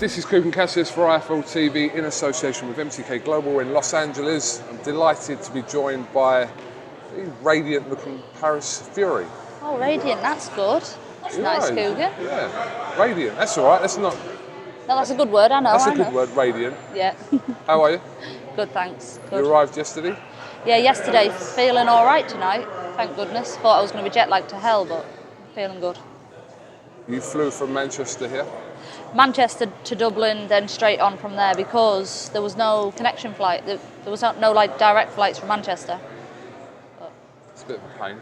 This is KUGAN CASSIUS for IFL TV in association with MTK Global in Los Angeles. I'm delighted to be joined by the radiant-looking Paris Fury. Oh, radiant, that's good. That's nice, KUGAN. Yeah, radiant, that's all right. That's not... No, that's a good word, I know. That's a good word, radiant. Yeah. How are you? Good, thanks. Good. You arrived yesterday? Yeah, yesterday. Feeling all right tonight, thank goodness. Thought I was going to be jet lagged to hell, but feeling good. You flew from Manchester here? Manchester to Dublin, then straight on from there because there was no connection flight. There was no like direct flights from Manchester. But it's a bit of a pain.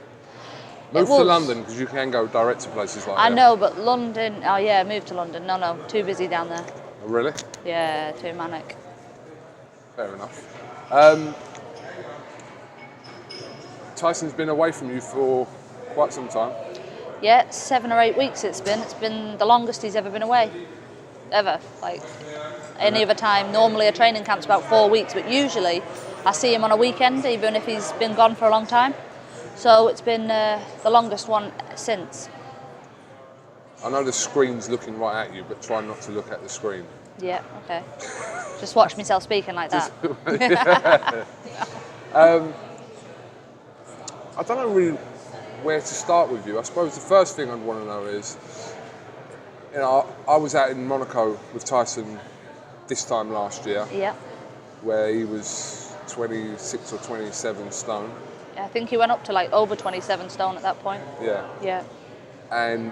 Move to London because you can go direct to places like that. I know, but London. Oh yeah, move to London. No, too busy down there. Oh, really? Yeah, too manic. Fair enough. Tyson's been away from you for quite some time. Yeah, 7 or 8 weeks it's been. It's been the longest he's ever been away. Ever. Like, any other time. Normally a training camp's about 4 weeks, but usually I see him on a weekend, even if he's been gone for a long time. So it's been the longest one since. I know the screen's looking right at you, but try not to look at the screen. Yeah, okay. Just watch myself speaking like that. I don't know really where to start with you. I suppose the first thing I'd want to know is, you know, I was out in Monaco with Tyson this time last year. Yeah. Where he was 26 or 27 stone. I think he went up to like over 27 stone at that point. Yeah. Yeah. And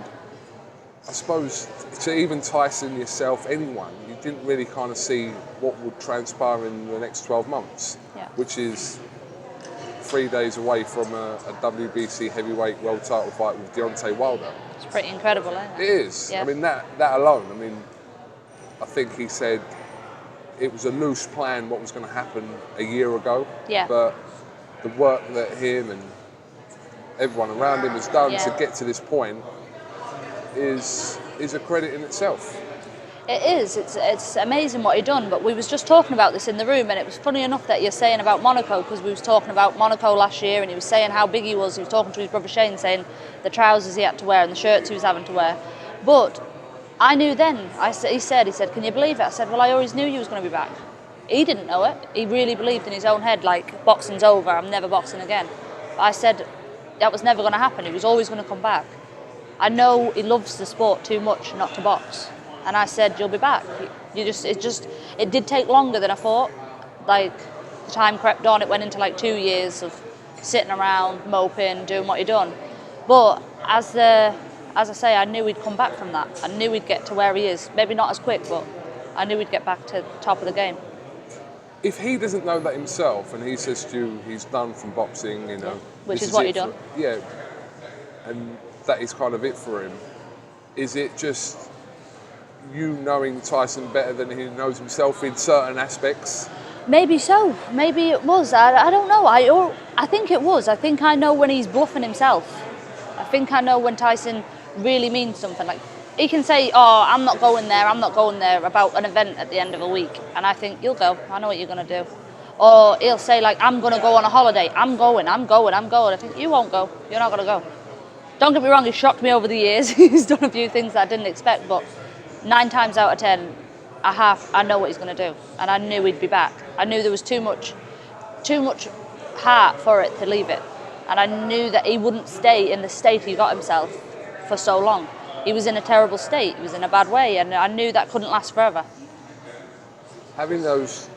I suppose to even Tyson, yourself, anyone, you didn't really kind of see what would transpire in the next 12 months, yeah. Which is 3 days away from a WBC heavyweight world title fight with Deontay Wilder. It's pretty incredible, isn't it? It is. Yeah. I mean, that alone, I mean, I think he said it was a loose plan what was going to happen a year ago. Yeah. But the work that him and everyone around him has done to get to this point is a credit in itself. It is. It's amazing what he done. But we was just talking about this in the room, and it was funny enough that you're saying about Monaco, because we was talking about Monaco last year, and he was saying how big he was. He was talking to his brother Shane, saying the trousers he had to wear and the shirts he was having to wear. But I knew then. He said, can you believe it? I said, well, I always knew you was going to be back. He didn't know it. He really believed in his own head, like, boxing's over, I'm never boxing again. But I said that was never going to happen. He was always going to come back. I know he loves the sport too much not to box. And I said, you'll be back. It did take longer than I thought. Like, the time crept on. It went into like 2 years of sitting around, moping, doing what he'd done. But as I say, I knew he'd come back from that. I knew he'd get to where he is. Maybe not as quick, but I knew he'd get back to the top of the game. If he doesn't know that himself, and he says to you he's done from boxing, you know, which is what he done. Yeah, and that is kind of it for him. Is it just you knowing Tyson better than he knows himself in certain aspects? Maybe so. Maybe it was. I don't know. I think it was. I think I know when he's bluffing himself. I think I know when Tyson really means something. Like, he can say, oh, I'm not going there about an event at the end of a week. And I think, you'll go. I know what you're going to do. Or he'll say, like, I'm going to go on a holiday. I'm going. I think, you won't go. You're not going to go. Don't get me wrong, he's shocked me over the years. He's done a few things that I didn't expect, but 9 times out of 10, I know what he's going to do. And I knew he'd be back. I knew there was too much heart for it to leave it. And I knew that he wouldn't stay in the state he got himself for so long. He was in a terrible state. He was in a bad way, and I knew that couldn't last forever. Having those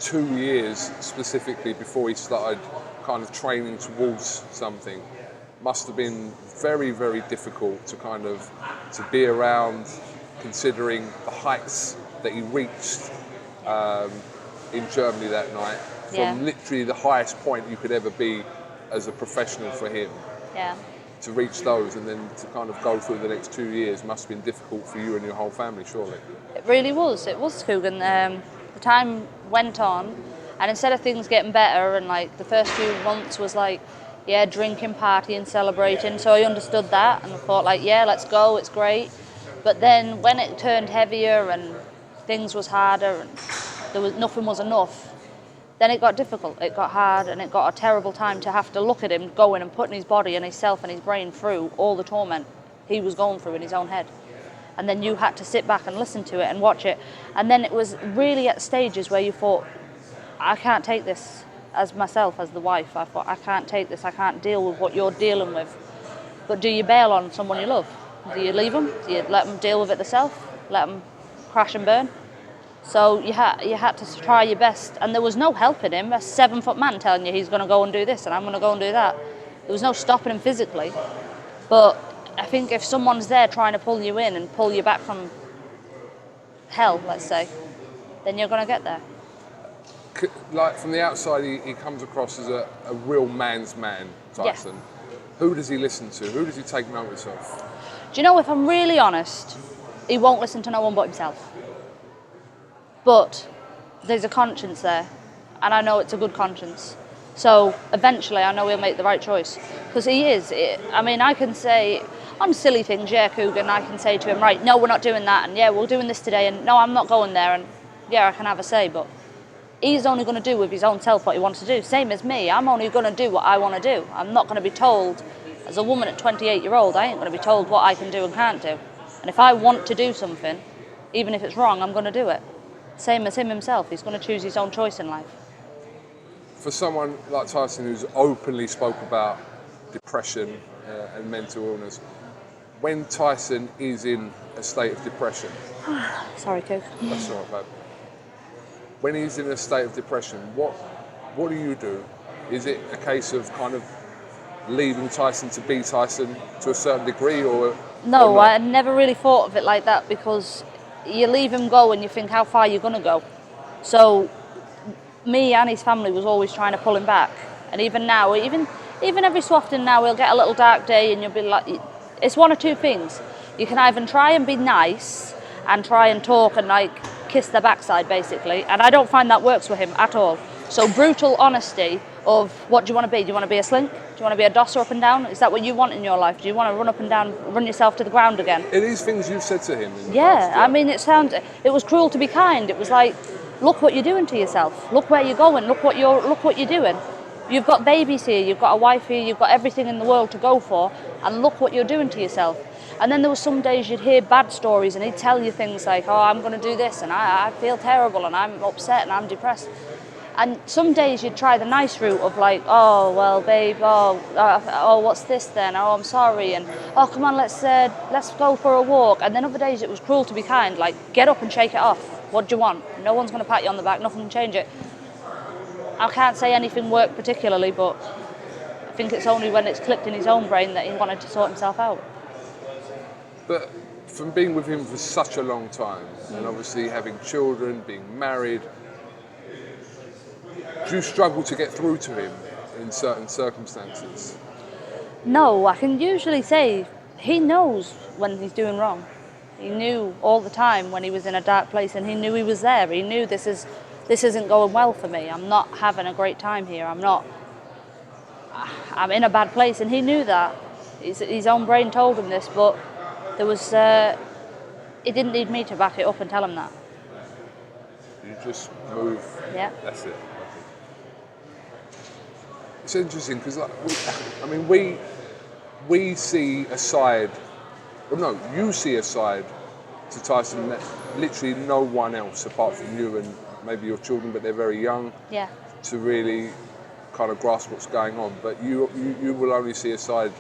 2 years specifically before he started kind of training towards something must have been very, very difficult to be around, considering the heights that he reached in Germany that night, from literally the highest point you could ever be as a professional for him. Yeah. To reach those and then to kind of go through the next 2 years must have been difficult for you and your whole family, surely. It really was. It was, KUGAN. The time went on, and instead of things getting better, and like the first few months was like, drinking, partying, celebrating. So I understood that and I thought, like, let's go, it's great. But then when it turned heavier and things was harder and nothing was enough, then it got difficult, it got hard, and it got a terrible time to have to look at him going and putting his body and himself and his brain through all the torment he was going through in his own head. and then you had to sit back and listen to it and watch it. And then it was really at stages where you thought, I can't take this as myself, as the wife. I thought, I can't take this, I can't deal with what you're dealing with. But do you bail on someone you love? Do you leave them? Do you let them deal with it themselves? Let them crash and burn? So you had to try your best, and there was no helping him. A 7-foot man telling you he's going to go and do this, and I'm going to go and do that. There was no stopping him physically. But I think if someone's there trying to pull you in and pull you back from hell, let's say, then you're going to get there. Like from the outside, he comes across as a real man's man, Tyson. Yeah. Who does he listen to? Who does he take notice of? Do you know, if I'm really honest, he won't listen to no one but himself. But there's a conscience there, and I know it's a good conscience. So eventually I know he'll make the right choice. Because he is. I mean, I can say, on silly things, yeah, KUGAN, I can say to him, right, no, we're not doing that, and yeah, we're doing this today, and no, I'm not going there, and yeah, I can have a say, but he's only going to do with his own self what he wants to do. Same as me, I'm only going to do what I want to do. I'm not going to be told, as a woman at 28-year-old, I ain't going to be told what I can do and can't do. And if I want to do something, even if it's wrong, I'm going to do it. Same as him himself, he's going to choose his own choice in life. For someone like Tyson, who's openly spoke about depression and mental illness, when Tyson is in a state of depression... Sorry, Cook. That's all right, babe. When he's in a state of depression, what do you do? Is it a case of kind of leaving Tyson to be Tyson to a certain degree, or... No, or I never really thought of it like that, because you leave him go and you think how far you're going to go. So me and his family was always trying to pull him back. And even now, even every so often now, we'll get a little dark day and you'll be like, it's one or two things. You can either try and be nice and try and talk and like kiss their backside basically, and I don't find that works with him at all. So brutal honesty of, what do you want to be? Do you want to be a slink? Do you want to be a dosser up and down? Is that what you want in your life? Do you want to run up and down, run yourself to the ground again? Are these things you've said to him in the yeah, past? Yeah, I mean, it was cruel to be kind. It was like, look what you're doing to yourself. Look where you're going. Look what you're doing. You've got babies here, you've got a wife here, you've got everything in the world to go for, and look what you're doing to yourself. And then there were some days you'd hear bad stories and he'd tell you things like, oh, I'm going to do this, and I feel terrible, and I'm upset, and I'm depressed. And some days you'd try the nice route of like, oh, well, babe, oh, what's this then? Oh, I'm sorry, and oh, come on, let's go for a walk. And then other days it was cruel to be kind, like, get up and shake it off. What do you want? No one's going to pat you on the back, nothing can change it. I can't say anything worked particularly, but I think it's only when it's clicked in his own brain that he wanted to sort himself out. But from being with him for such a long time, and obviously having children, being married, do you struggle to get through to him in certain circumstances? No, I can usually say he knows when he's doing wrong. He knew all the time when he was in a dark place, and he knew he was there. He knew this isn't going well for me. I'm not having a great time here. I'm in a bad place, and he knew that. His own brain told him this, but there was, he didn't need me to back it up and tell him that. You just move. Yeah. That's it. It's interesting because, like, we see a side. Well, no, you see a side to Tyson that literally no one else, apart from you and maybe your children, but they're very young. Yeah. To really kind of grasp what's going on, but you will only see a side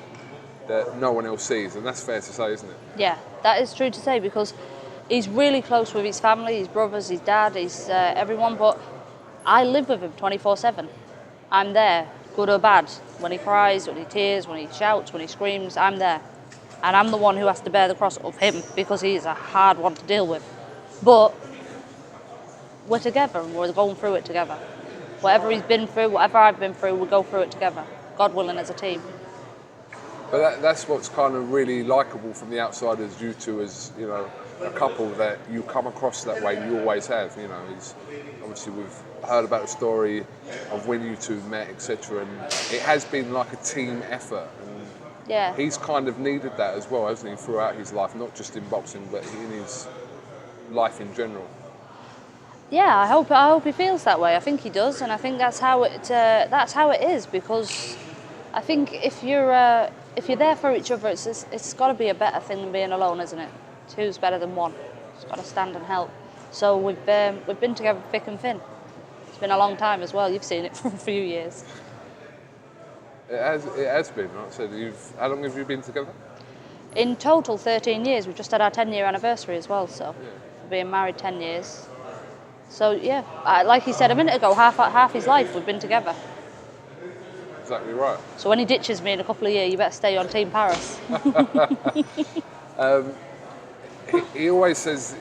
that no one else sees, and that's fair to say, isn't it? Yeah, that is true to say, because he's really close with his family, his brothers, his dad, his everyone, but I live with him 24/7. I'm there, good or bad. When he cries, when he tears, when he shouts, when he screams, I'm there. And I'm the one who has to bear the cross of him, because he is a hard one to deal with. But we're together, and we're going through it together. Whatever he's been through, whatever I've been through, we'll go through it together. God willing, as a team. But that's what's kind of really likeable from the outside, as you two, as, you know, a couple, that you come across that way. You always have, you know. Obviously we've heard about the story of when you two met, etc. And it has been like a team effort. And yeah. He's kind of needed that as well, hasn't he, throughout his life, not just in boxing, but in his life in general. Yeah, I hope he feels that way. I think he does, and I think that's how it is. Because I think if you're there for each other, it's got to be a better thing than being alone, isn't it? Two's better than one. It's got to stand and help. So we've been together thick and thin. It's been a long time as well. You've seen it for a few years. It has been. Like I said, how long have you been together? In total, 13 years. We've just had our 10-year anniversary as well. So being married 10 years. So yeah, like he said a minute ago, half his life we've been together. Exactly right. So when he ditches me in a couple of years, you better stay on Team Paris. He always says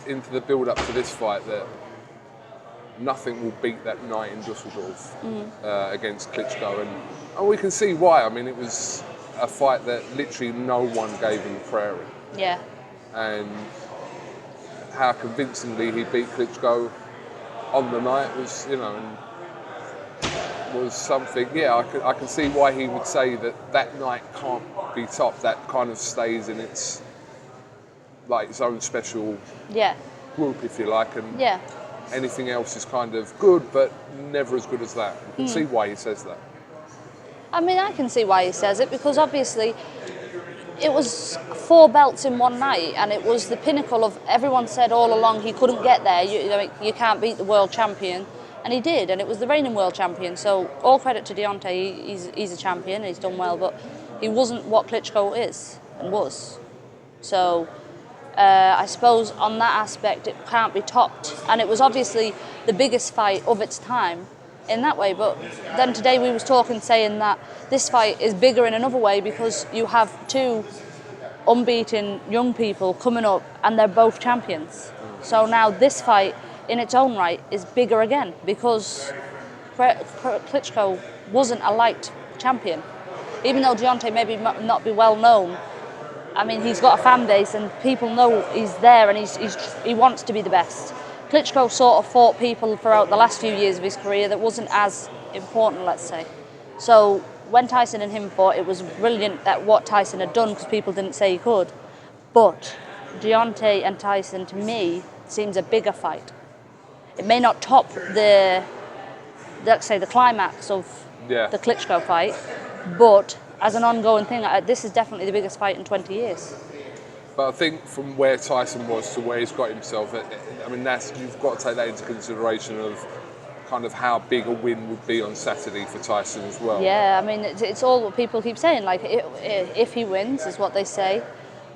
into the build-up to this fight that nothing will beat that night in Dusseldorf against Klitschko, and we can see why. I mean, it was a fight that literally no one gave him credit. Yeah. And how convincingly he beat Klitschko on the night was, was something. Yeah, I can see why he would say that night can't be topped. That kind of stays in its own special group, if you like, and anything else is kind of good, but never as good as that. You can see why he says that. I mean, I can see why he says it, because obviously it was 4 belts in one night, and it was the pinnacle of, everyone said all along he couldn't get there. You can't beat the world champion, and he did, and it was the reigning world champion. So all credit to Deontay, he's a champion, he's done well, but he wasn't what Klitschko is and was. So I suppose on that aspect it can't be topped, and it was obviously the biggest fight of its time in that way. But then today we was talking, saying that this fight is bigger in another way, because you have 2 unbeaten young people coming up and they're both champions. So now this fight in its own right is bigger again, because Klitschko wasn't a liked champion. Even though Deontay maybe not be well known, I mean, he's got a fan base and people know he's there, and he wants to be the best. Klitschko sort of fought people throughout the last few years of his career that wasn't as important, let's say. So when Tyson and him fought, it was brilliant that what Tyson had done, because people didn't say he could. But Deontay and Tyson, to me, seems a bigger fight. It may not top let's say, the climax of the Klitschko fight, but as an ongoing thing, this is definitely the biggest fight in 20 years. But I think from where Tyson was to where he's got himself, I mean, you've got to take that into consideration of kind of how big a win would be on Saturday for Tyson as well. Yeah, I mean, it's all what people keep saying. Like, if he wins, is what they say,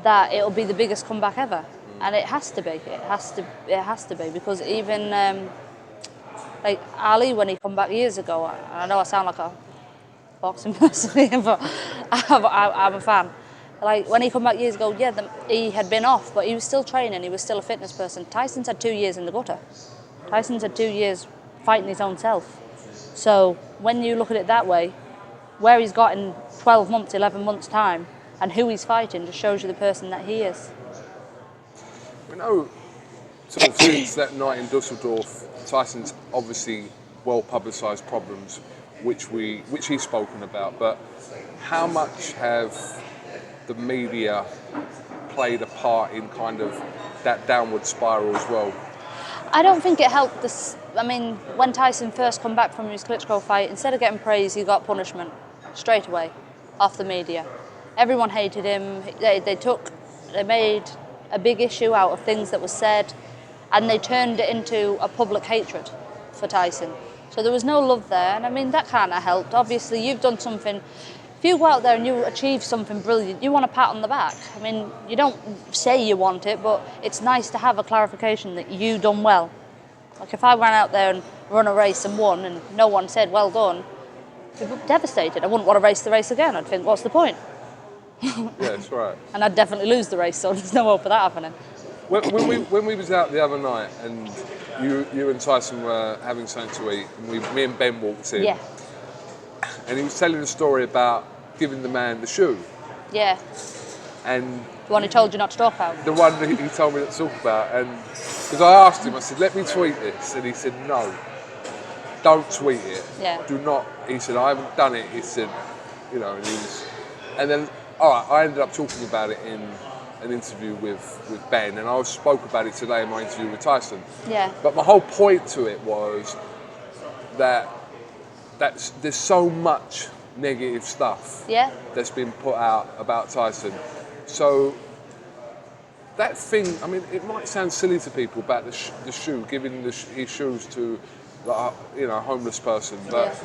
that it'll be the biggest comeback ever, and it has to be. It has to be, because even like Ali, when he come back years ago, I know I sound like a boxing person here, but I'm a fan. Like, when he come back years ago, he had been off, but he was still training, he was still a fitness person. Tyson's had 2 years in the gutter. Tyson's had 2 years fighting his own self. So when you look at it that way, where he's got in 12 months, 11 months' time, and who he's fighting, just shows you the person that he is. We know, sort of, since that night in Dusseldorf, Tyson's obviously well-publicised problems, which he's spoken about, but how much have the media played a part in kind of that downward spiral as well? I don't think it helped this. I mean, when Tyson first come back from his Klitschko fight, instead of getting praise, he got punishment straight away off the media. Everyone hated him. They made a big issue out of things that were said, and they turned it into a public hatred for Tyson. So there was no love there, and I mean, that kind of helped. Obviously, you've done something. If you go out there and you achieve something brilliant, you want a pat on the back. I mean, you don't say you want it, but it's nice to have a clarification that you done well. Like, if I ran out there and run a race and won, and no one said well done, I'd be devastated. I wouldn't want to race the race again. I'd think, what's the point? Yeah, that's right. And I'd definitely lose the race, so there's no hope of that happening. When we was out the other night and you and Tyson were having something to eat, and me and Ben walked in, and he was telling a story about giving the man the shoe. Yeah. And the one he told you not to talk about. The one that he told me not to talk about, and because I asked him, I said, "Let me tweet this," and he said, "No, don't tweet it. Yeah. Do not." He said, "I haven't done it." He said, and then I ended up talking about it in an interview with Ben, and I spoke about it today in my interview with Tyson. Yeah. But my whole point to it was that there's so much negative stuff that's been put out about Tyson. So that thing, I mean, it might sound silly to people about the shoe, giving his shoes to, like, a homeless person, but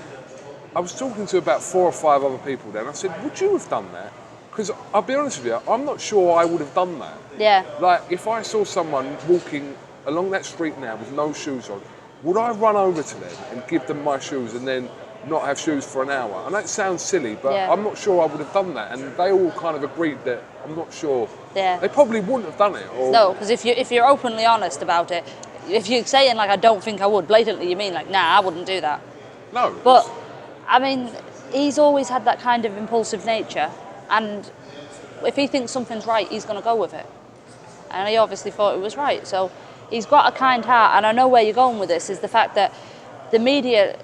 I was talking to about 4 or 5 other people then. I said, would you have done that? Because I'll be honest with you, I'm not sure I would have done that. Yeah. Like, if I saw someone walking along that street now with no shoes on, would I run over to them and give them my shoes and then not have shoes for an hour? And that sounds silly, but I'm not sure I would have done that. And they all kind of agreed that I'm not sure. Yeah. They probably wouldn't have done it. Or... No, because if you're openly honest about it, if you're saying like I don't think I would, blatantly you mean like nah, I wouldn't do that. No. But I mean, he's always had that kind of impulsive nature, and if he thinks something's right, he's going to go with it. And he obviously thought it was right. So he's got a kind heart, and I know where you're going with this, is the fact that the media,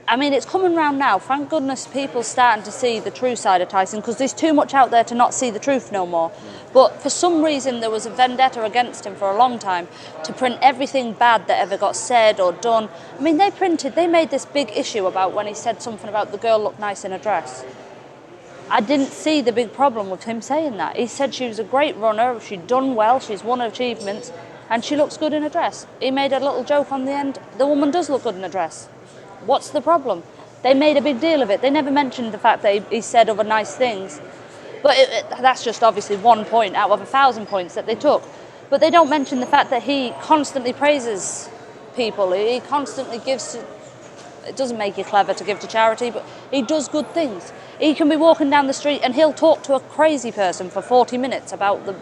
I mean, it's coming round now. Thank goodness people's starting to see the true side of Tyson, because there's too much out there to not see the truth no more. But for some reason, there was a vendetta against him for a long time to print everything bad that ever got said or done. I mean, they made this big issue about when he said something about the girl looked nice in a dress. I didn't see the big problem with him saying that. He said she was a great runner, she'd done well, she's won achievements, and she looks good in a dress. He made a little joke on the end, the woman does look good in a dress. What's the problem? They made a big deal of it. They never mentioned the fact that he said other nice things. But that's just obviously 1 point out of 1,000 points that they took. But they don't mention the fact that he constantly praises people. He constantly gives... It doesn't make you clever to give to charity, but he does good things. He can be walking down the street and he'll talk to a crazy person for 40 minutes about the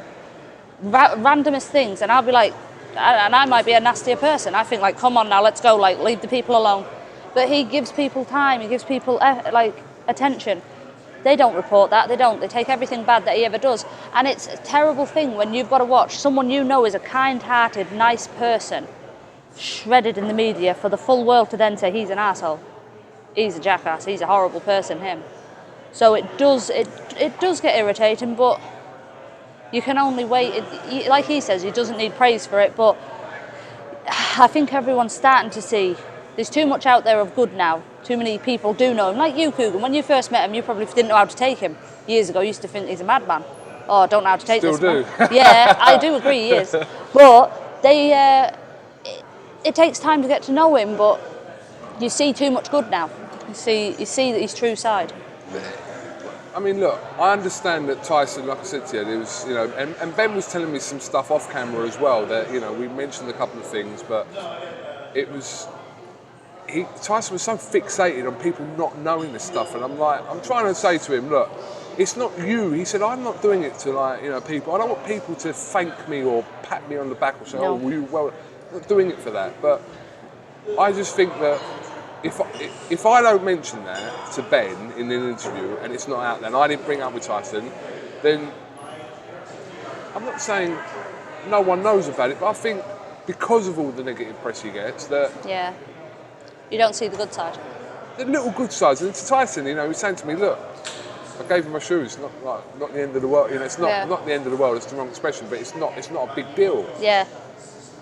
randomest things, and I'll be like, and I might be a nastier person. I think like, come on now, let's go, like, leave the people alone. But he gives people time, he gives people like attention. They don't report that, they don't. They take everything bad that he ever does. And it's a terrible thing when you've got to watch someone you know is a kind-hearted, nice person shredded in the media for the full world to then say he's an asshole. He's a jackass, he's a horrible person, him. So it does get irritating, but you can only wait. Like he says, he doesn't need praise for it, but I think everyone's starting to see there's too much out there of good now. Too many people do know him. Like you, Kugan, when you first met him, you probably didn't know how to take him. Years ago, you used to think he's a madman. Oh, I don't know how to take Still this do. man. Yeah, I do agree he is. But it takes time to get to know him, but you see too much good now. You see that his true side. I mean, look, I understand that Tyson, like I said to you, there was, and Ben was telling me some stuff off camera as well, that, we mentioned a couple of things, but it was, Tyson was so fixated on people not knowing this stuff, and I'm trying to say to him, look, it's not you. He said, I'm not doing it to people. I don't want people to thank me or pat me on the back or say, no. I'm not doing it for that. But I just think that if I don't mention that to Ben in an interview and it's not out there and I didn't bring it up with Tyson, then I'm not saying no one knows about it, but I think because of all the negative press he gets, that... Yeah. You don't see the good side. The little good sides. And to Tyson, he was saying to me, look, I gave him my shoes, not the end of the world. It's not the end of the world, it's the wrong expression, but it's not a big deal. Yeah.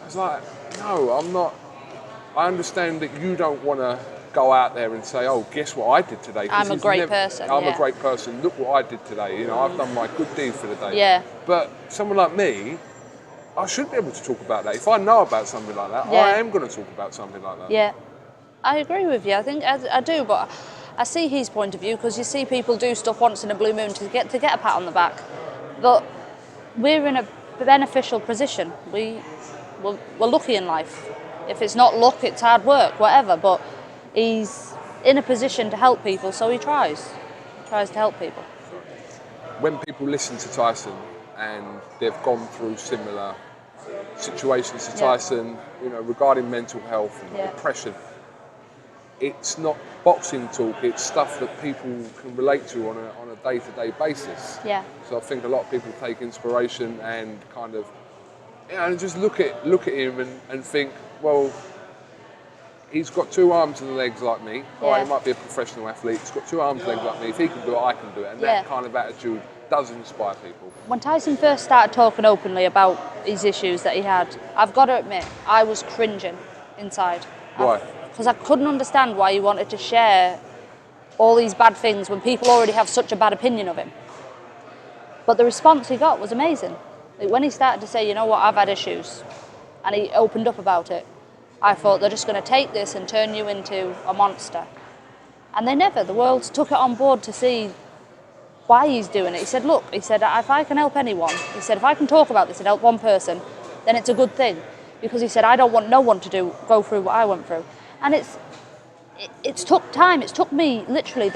I was like, no, I'm not. I understand that you don't want to go out there and say, oh, guess what I did today. I'm a great person. I'm a great person. Look what I did today. I've done my good deed for the day. Yeah. But someone like me, I should be able to talk about that. If I know about something like that, Yeah. I am going to talk about something like that. Yeah. I agree with you. I think I do, but I see his point of view, because you see people do stuff once in a blue moon to get a pat on the back. But we're in a beneficial position. We're lucky in life. If it's not luck, it's hard work, whatever. But he's in a position to help people, so he tries to help people. When people listen to Tyson and they've gone through similar situations to Tyson, regarding mental health and depression, it's not boxing talk, it's stuff that people can relate to on a day-to-day basis. Yeah. So I think a lot of people take inspiration and kind of, and just look at him and think, well, he's got 2 arms and legs like me. All right, he might be a professional athlete. He's got 2 arms and legs like me. If he can do it, I can do it. And that kind of attitude does inspire people. When Tyson first started talking openly about his issues that he had, I've got to admit, I was cringing inside. Why? Because I couldn't understand why he wanted to share all these bad things when people already have such a bad opinion of him. But the response he got was amazing. Like when he started to say, you know what, I've had issues, and he opened up about it, I thought they're just going to take this and turn you into a monster. And they never. The world took it on board to see why he's doing it. He said, look, he said, if I can help anyone, he said, if I can talk about this and help one person, then it's a good thing. Because he said, I don't want no one to go through what I went through. And it's took time. It's took me literally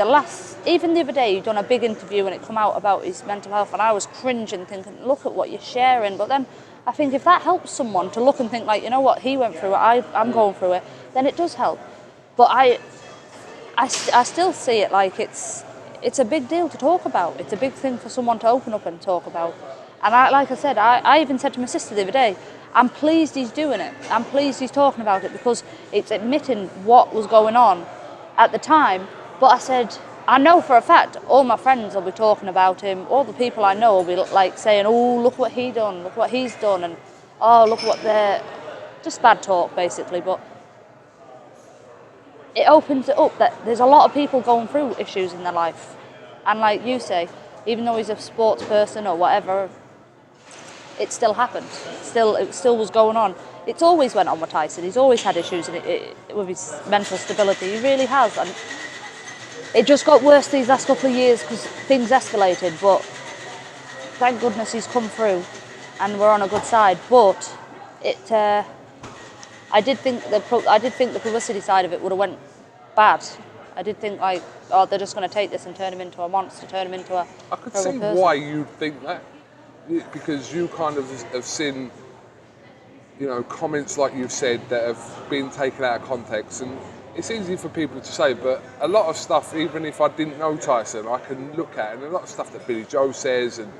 even the other day, he'd done a big interview and it come out about his mental health, and I was cringing thinking, look at what you're sharing. But then I think if that helps someone to look and think like, you know what, he went through it, I'm going through it, then it does help. But I still see it like it's a big deal to talk about. It's a big thing for someone to open up and talk about. And like I said, I even said to my sister the other day, I'm pleased he's doing it. I'm pleased he's talking about it because it's admitting what was going on at the time. But I said, I know for a fact all my friends will be talking about him. All the people I know will be like saying, oh, look what he done, look what he's done, and oh, look what they're... Just bad talk, basically. But it opens it up that there's a lot of people going through issues in their life. And like you say, even though he's a sports person or whatever, it still happened. It still was going on. It's always went on with Tyson. He's always had issues with his mental stability. He really has. And it just got worse these last couple of years because things escalated. But thank goodness he's come through and we're on a good side. But I did think the publicity side of it would have went bad. I did think like, oh, they're just going to take this and turn him into a monster, turn him into a I could horrible see person. why you'd think that, because you kind of have seen, you know, comments like you've said that have been taken out of context, and it's easy for people to say, but a lot of stuff, even if I didn't know Tyson, I can look at, and a lot of stuff that Billy Joe says, and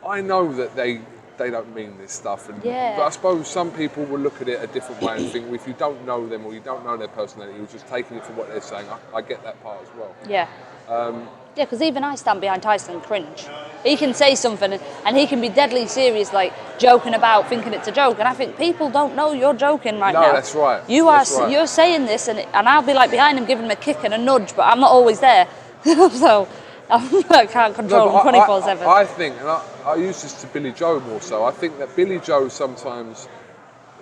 I know that they don't mean this stuff, and Yeah. but I suppose some people will look at it a different way and think, well, if you don't know them or you don't know their personality, you're just taking it for what they're saying. I get that part as well. Yeah. Yeah, because even I stand behind Tyson and cringe. He can say something and he can be deadly serious, like joking about, thinking it's a joke. And I think people don't know you're joking right now. No, that's right. You're saying this, and I'll be like behind him, giving him a kick and a nudge, but I'm not always there. So I can't control him 24/7. I think, and I use this to Billy Joe more so. I think that Billy Joe sometimes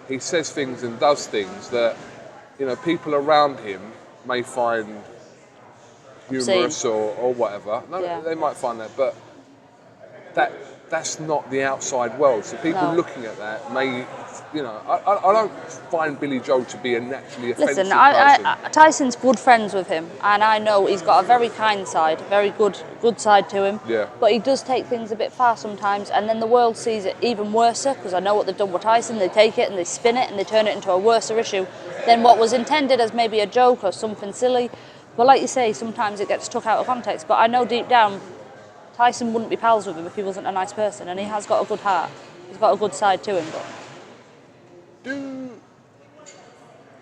he says things and does things that, you know, people around him may find humorous or whatever. No, Yeah. they might find that, but that's not the outside world. So people looking at that may, you know, I don't find Billy Joe to be a naturally offensive person. Tyson's good friends with him, and I know he's got a very kind side, very good side to him. Yeah. But he does take things a bit far sometimes, and then the world sees it even worse, because I know what they've done with Tyson. They take it and they spin it and they turn it into a worse issue than what was intended as maybe a joke or something silly. But like you say, sometimes it gets took out of context. But I know deep down, Tyson wouldn't be pals with him if he wasn't a nice person, and he has got a good heart. He's got a good side to him. But do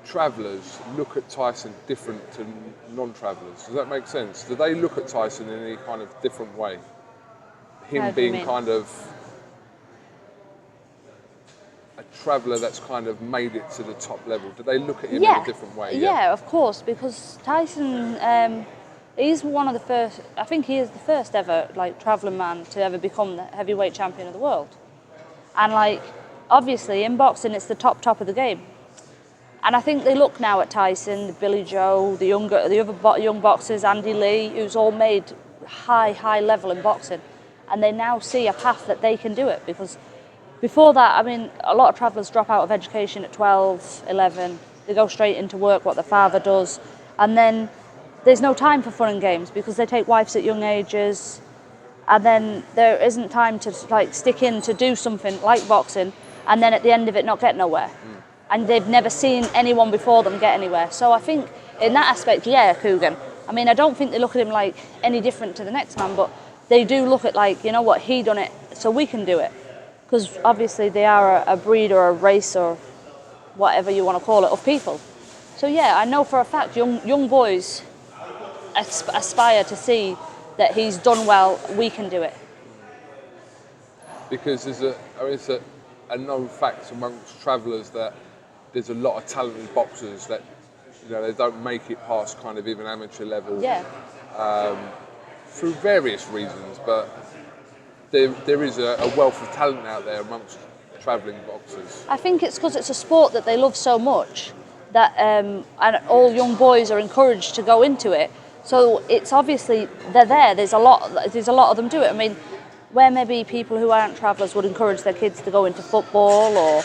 travellers look at Tyson different to non-travellers? Does that make sense? Do they look at Tyson in any kind of different way? Him How do you being mean? kind of a traveller that's kind of made it to the top level. Do they look at him in a different way? Yeah, of course, because Tyson, he's one of the first, I think he is the first ever like travelling man to ever become the heavyweight champion of the world. And like, obviously in boxing it's the top of the game. And I think they look now at Tyson, Billy Joe, the other young boxers, Andy Lee, who's all made high level in boxing. And they now see a path that they can do it, because before that, I mean, a lot of travellers drop out of education at 12, 11. They go straight into work, what their father does. And then there's no time for fun and games because they take wives at young ages. And then there isn't time to like stick in to do something like boxing, and then at the end of it not get nowhere. And they've never seen anyone before them get anywhere. So I think in that aspect, yeah, KUGAN. I mean, I don't think they look at him like any different to the next man, but they do look at like, you know what, he done it, so we can do it. Because obviously they are a breed or a race or whatever you want to call it of people. So yeah, I know for a fact young boys aspire to see that he's done well, we can do it. Because there's a known fact amongst travellers that there's a lot of talented boxers that, you know, they don't make it past kind of even amateur level. Yeah. Through various reasons, but there is a wealth of talent out there amongst travelling boxers. I think it's because it's a sport that they love so much that and all young boys are encouraged to go into it. So it's obviously they're there. There's a lot of them do it. I mean, where maybe people who aren't travellers would encourage their kids to go into football or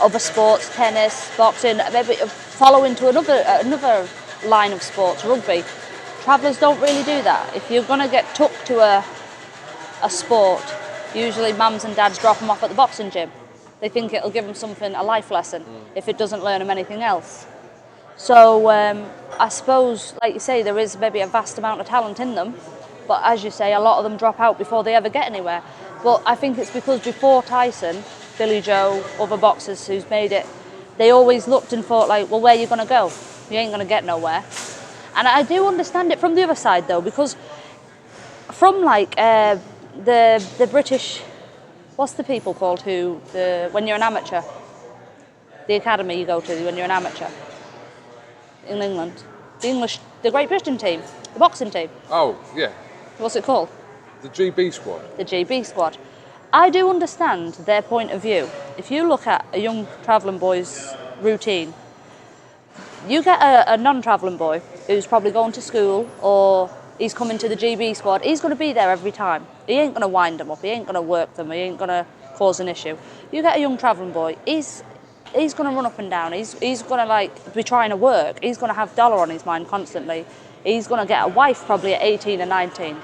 other sports, tennis, boxing, maybe follow into another line of sports, rugby. Travellers don't really do that. If you're going to get took to a sport, usually mums and dads drop them off at the boxing gym. They think it'll give them something, a life lesson, if it doesn't learn them anything else. So I suppose, like you say, there is maybe a vast amount of talent in them, but as you say, a lot of them drop out before they ever get anywhere. But I think it's because before Tyson, Billy Joe, other boxers who's made it, they always looked and thought like, well, where are you going to go? You ain't going to get nowhere. And I do understand it from the other side though, because from like the British, what's the people called when you're an amateur? The academy you go to when you're an amateur in England. The Great Britain team, the boxing team. Oh, yeah. What's it called? The GB squad. The GB squad. I do understand their point of view. If you look at a young travelling boy's routine, you get a non-travelling boy who's probably going to school or he's coming to the GB squad, he's going to be there every time. He ain't going to wind them up, he ain't going to work them, he ain't going to cause an issue. You get a young travelling boy, he's going to run up and down, he's going to like be trying to work, he's going to have dollar on his mind constantly, he's going to get a wife probably at 18 or 19.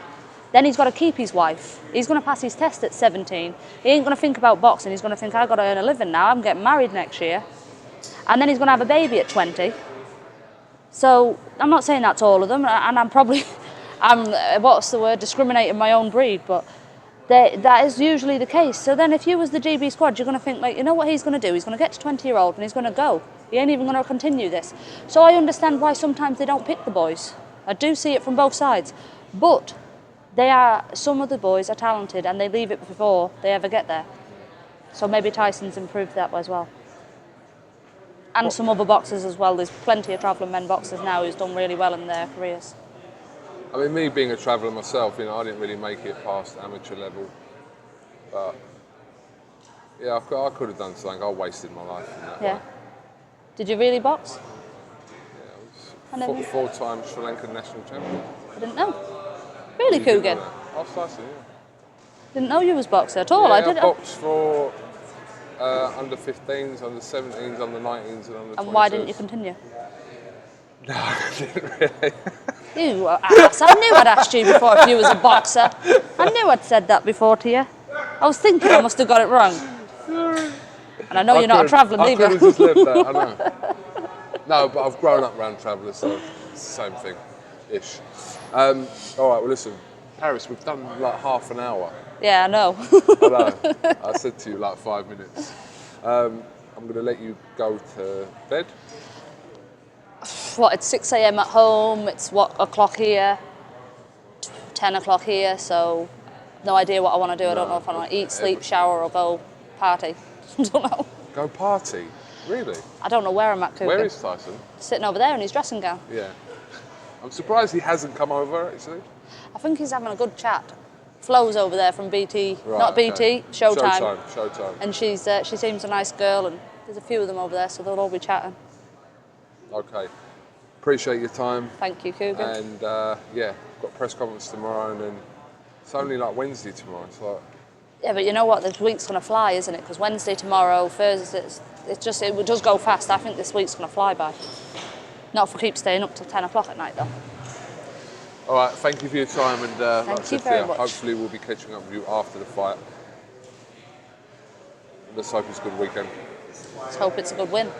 Then he's got to keep his wife. He's going to pass his test at 17. He ain't going to think about boxing, he's going to think, I've got to earn a living now, I'm getting married next year. And then he's going to have a baby at 20. So I'm not saying that's all of them, and I'm discriminating my own breed, but that is usually the case. So then if you was the GB squad, you're going to think, like, you know what he's going to do? He's going to get to 20-year-old and he's going to go. He ain't even going to continue this. So I understand why sometimes they don't pick the boys. I do see it from both sides. But some of the boys are talented and they leave it before they ever get there. So maybe Tyson's improved that as well. And some other boxers as well. There's plenty of travelling men boxers now who's done really well in their careers. I mean, me being a traveller myself, I didn't really make it past amateur level. But, yeah, I could have done something. I wasted my life in that way. Did you really box? Yeah, I was four-time Sri Lankan national champion. I didn't know. Really, KUGAN? I was Tyson, yeah. Didn't know you was boxer at all. Yeah, I boxed for under 15s, under 17s, under 19s and under 22s. And why didn't you continue? No, I didn't really. You ass. I knew I'd asked you before if you was a boxer. I knew I'd said that before to you. I was thinking I must have got it wrong. And I know you're not a travelling either. I could have just left that, I know. No, but I've grown up around travellers, so it's the same thing-ish. All right, well listen, Paris, we've done like half an hour. Yeah, I know. I know. I said to you like 5 minutes. I'm going to let you go to bed. What, it's 6 a.m. at home, it's what o'clock here, 10 o'clock here, so no idea what I want to do. I don't know if I want to eat, sleep, shower or go party. I don't know. Go party? Really? I don't know where I'm at, KUGAN. Where is Tyson? Sitting over there in his dressing gown. Yeah. I'm surprised he hasn't come over, actually. I think he's having a good chat. Flo's over there from BT, right, not BT, Showtime. Showtime. And she seems a nice girl, and there's a few of them over there, so they'll all be chatting. Okay. Appreciate your time. Thank you, KUGAN. And yeah, got a press conference tomorrow, and then it's only like Wednesday tomorrow. It's like. Yeah, but you know what? This week's going to fly, isn't it? Because Wednesday, tomorrow, Thursday, it does go fast. I think this week's going to fly by. Not if we keep staying up till 10 o'clock at night, though. All right, thank you for your time, and thank you very much. Hopefully we'll be catching up with you after the fight. Let's hope it's a good weekend. Let's hope it's a good win.